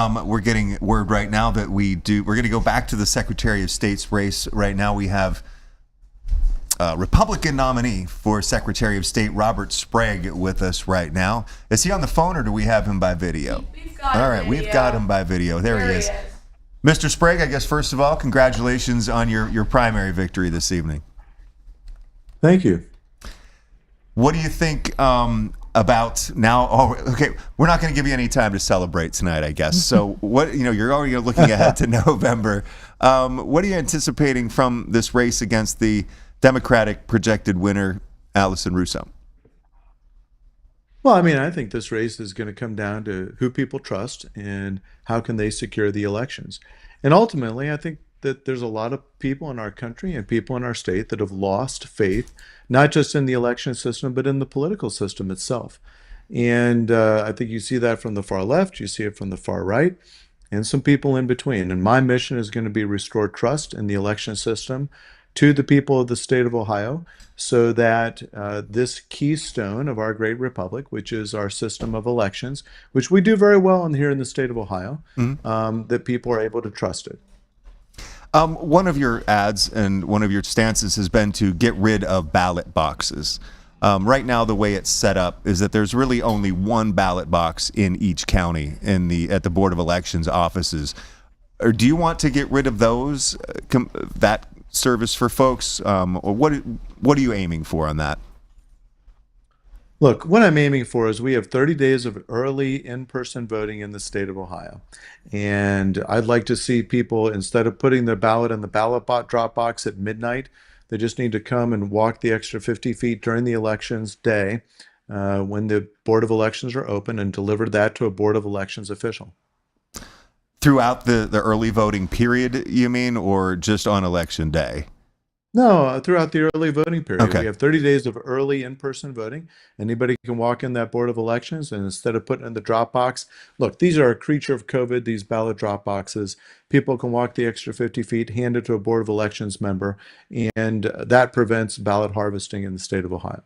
We're getting word right now that we're going to go back to the Secretary of State's race. Right now we have Republican nominee for Secretary of State, Robert Sprague, with us right now. Is he on the phone or do we have him by video? We've got all right, video. We've got him by video. There he is. Mr. Sprague, I guess first of all, congratulations on your primary victory this evening. Thank you. What do you think about now? Oh, okay, we're not going to give you any time to celebrate tonight, I guess. So what, you're already looking ahead to November. What are you anticipating from this race against the Democratic projected winner, Allison Russo? Well, I think this race is going to come down to who people trust and how can they secure the elections. And ultimately, I think that there's a lot of people in our country and people in our state that have lost faith, not just in the election system, but in the political system itself. And I think you see that from the far left, you see it from the far right, and some people in between. And my mission is going to be restore trust in the election system to the people of the state of Ohio so that this keystone of our great republic, which is our system of elections, which we do very well here in the state of Ohio, that people are able to trust it. One of your ads and one of your stances has been to get rid of ballot boxes. Right now, the way it's set up is that there's really only one ballot box in each county at the Board of Elections offices. Or do you want to get rid of those, that service for folks? Or what are you aiming for on that? Look, what I'm aiming for is we have 30 days of early in-person voting in the state of Ohio. And I'd like to see people, instead of putting their ballot in the ballot drop box at midnight, they just need to come and walk the extra 50 feet during the elections day when the Board of Elections are open and deliver that to a Board of Elections official. Throughout the early voting period, you mean, or just on election day? No, throughout the early voting period. Okay. We have 30 days of early in-person voting. Anybody can walk in that Board of Elections, and instead of putting it in the drop box, look, these are a creature of COVID, these ballot drop boxes. People can walk the extra 50 feet, hand it to a Board of Elections member, and that prevents ballot harvesting in the state of Ohio.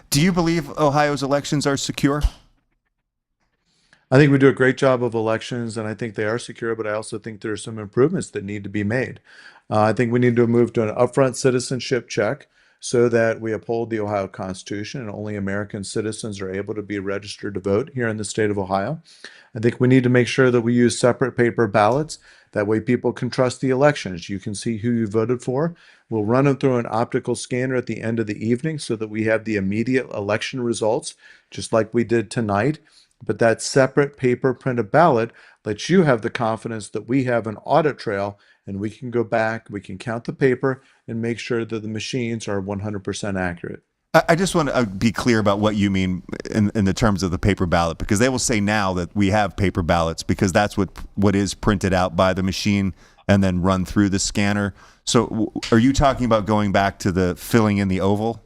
Do you believe Ohio's elections are secure? I think we do a great job of elections, and I think they are secure, but I also think there are some improvements that need to be made. I think we need to move to an upfront citizenship check so that we uphold the Ohio Constitution and only American citizens are able to be registered to vote here in the state of Ohio. I think we need to make sure that we use separate paper ballots. That way people can trust the elections. You can see who you voted for. We'll run them through an optical scanner at the end of the evening so that we have the immediate election results, just like we did tonight. But that separate paper printed ballot lets you have the confidence that we have an audit trail and we can go back, we can count the paper and make sure that the machines are 100% accurate. I just want to be clear about what you mean in the terms of the paper ballot, because they will say now that we have paper ballots because that's what is printed out by the machine and then run through the scanner. So are you talking about going back to the filling in the oval?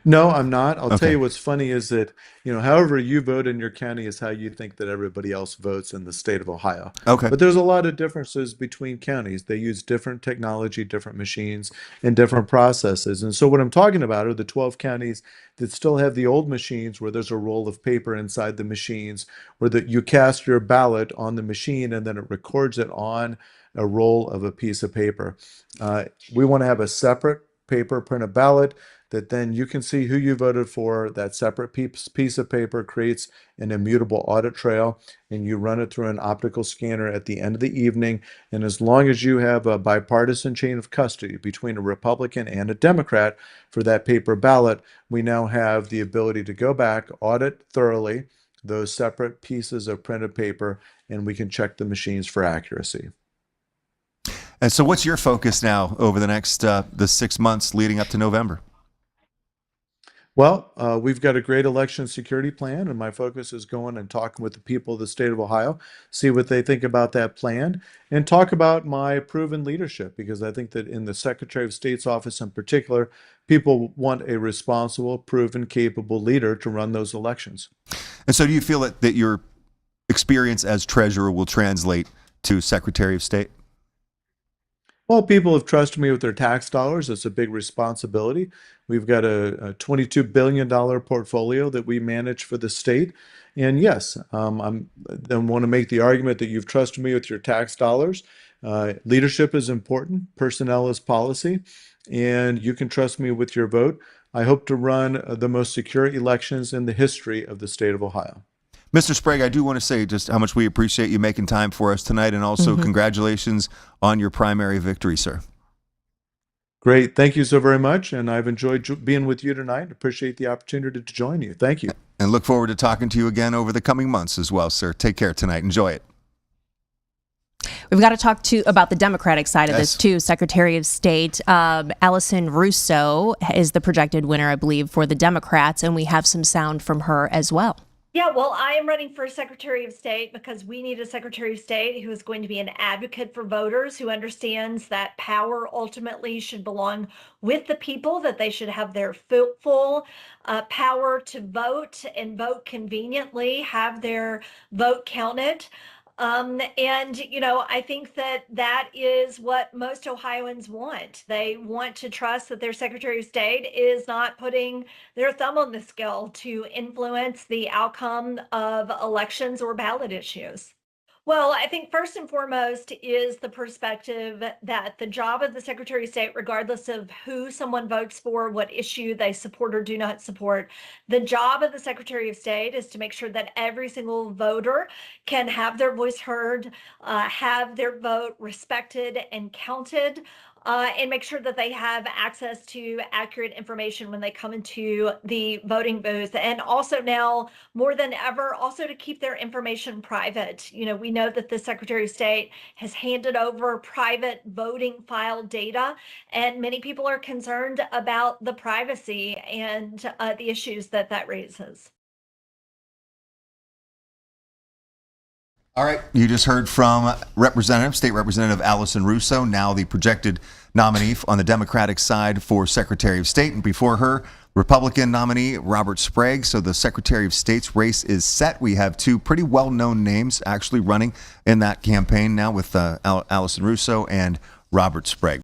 No, I'm not. I'll Okay. tell you what's funny is that, however you vote in your county is how you think that everybody else votes in the state of Ohio. Okay. But there's a lot of differences between counties. They use different technology, different machines, and different processes. And so what I'm talking about are the 12 counties that still have the old machines where there's a roll of paper inside the machines, where you cast your ballot on the machine and then it records it on a roll of a piece of paper. We want to have a separate paper printed ballot that then you can see who you voted for. That separate piece of paper creates an immutable audit trail, and you run it through an optical scanner at the end of the evening. And as long as you have a bipartisan chain of custody between a Republican and a Democrat for that paper ballot, we now have the ability to go back, audit thoroughly those separate pieces of printed paper, and we can check the machines for accuracy. And so what's your focus now over the next the 6 months leading up to November? Well, we've got a great election security plan, and my focus is going and talking with the people of the state of Ohio, see what they think about that plan, and talk about my proven leadership, because I think that in the Secretary of State's office in particular, people want a responsible, proven, capable leader to run those elections. And so do you feel that your experience as treasurer will translate to Secretary of State? Well, people have trusted me with their tax dollars. It's a big responsibility. We've got a $22 billion portfolio that we manage for the state. And yes, I want to make the argument that you've trusted me with your tax dollars. Leadership is important, personnel is policy, and you can trust me with your vote. I hope to run the most secure elections in the history of the state of Ohio. Mr. Sprague, I do want to say just how much we appreciate you making time for us tonight, and also congratulations on your primary victory, sir. Great. Thank you so very much. And I've enjoyed being with you tonight. Appreciate the opportunity to join you. Thank you. And look forward to talking to you again over the coming months as well, sir. Take care tonight. Enjoy it. We've got to talk about the Democratic side of this, too. Secretary of State Allison Russo is the projected winner, I believe, for the Democrats, and we have some sound from her as well. Yeah, well, I am running for Secretary of State because we need a Secretary of State who is going to be an advocate for voters, who understands that power ultimately should belong with the people, that they should have their full power to vote and vote conveniently, have their vote counted. I think that is what most Ohioans want. They want to trust that their Secretary of State is not putting their thumb on the scale to influence the outcome of elections or ballot issues. Well, I think first and foremost is the perspective that the job of the Secretary of State, regardless of who someone votes for, what issue they support or do not support, the job of the Secretary of State is to make sure that every single voter can have their voice heard, have their vote respected and counted, and make sure that they have access to accurate information when they come into the voting booth. And also now, more than ever, also to keep their information private. We know that the Secretary of State has handed over private voting file data, and many people are concerned about the privacy and the issues that raises. All right, you just heard from State Representative Allison Russo, now the projected nominee on the Democratic side for Secretary of State, and before her, Republican nominee Robert Sprague. So the Secretary of State's race is set. We have two pretty well-known names actually running in that campaign now with Allison Russo and Robert Sprague.